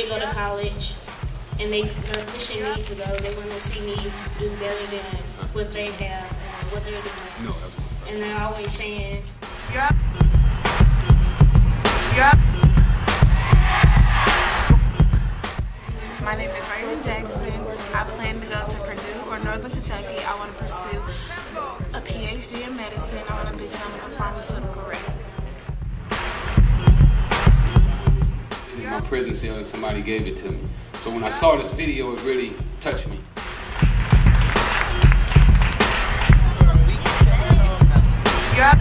did go to college, and they're pushing me to go. They want to see me do better than what they have and what they're doing. No, and they're always saying, "Yeah, yeah." My name is Raven Jackson. I plan to go to Purdue or Northern Kentucky. I want to pursue a PhD in medicine. I want to become a pharmaceutical rep. In my prison cell, and somebody gave it to me. So when I saw this video, it really touched me. Yeah.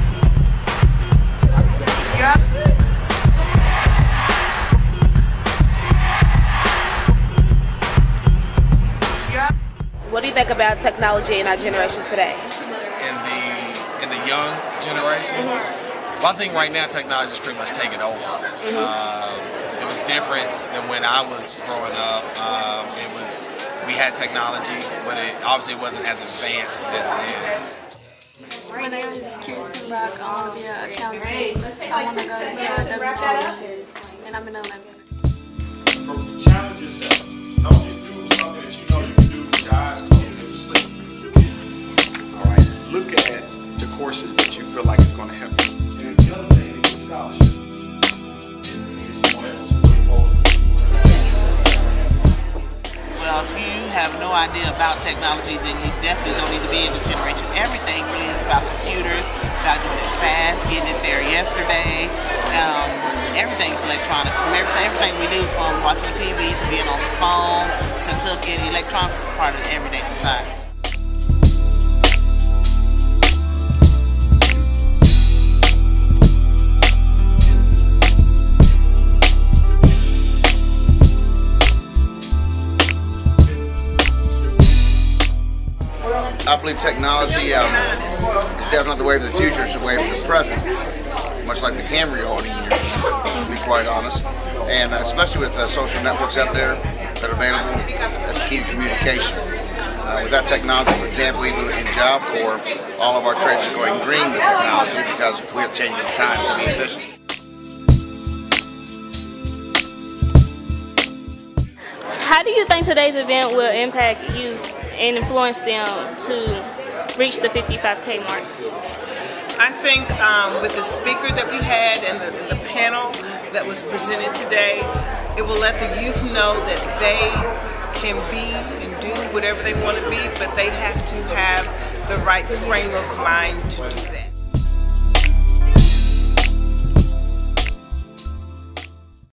Yeah. What do you think about technology in our generation today? In the young generation, well, I think right now technology is pretty much taking over. It was different than when I was growing up. We had technology, but it obviously wasn't as advanced as it is. My name is Kirsten Brock. I want to be an accountant. I want to go to WJ, and I'm in 11th. Challenge yourself. Don't just do something that you know you can do with your eyes closed and you sleep. All right. Look at the courses that you feel like is going to help you. And the other thing, you get scholarship. Well, if you have no idea about technology, then you definitely don't need to be in this generation. Everything really is about computers, about doing it fast, getting it there yesterday. Everything's electronic. From everything we do, from watching TV to being on the phone to cooking, electronics is a part of the everyday society. I believe technology is definitely the wave of the future. It's the wave of the present, much like the camera you're holding in your hand, to be quite honest. And especially with social networks out there that are available, that's the key to communication. Without technology, for example, even in Job Corps, all of our trades are going green with technology because we have changed the time to be efficient. how do you think today's event will impact youth and influence them to reach the 55K mark? I think with the speaker that we had and the panel that was presented today, it will let the youth know that they can be and do whatever they want to be, but they have to have the right frame of mind to do that.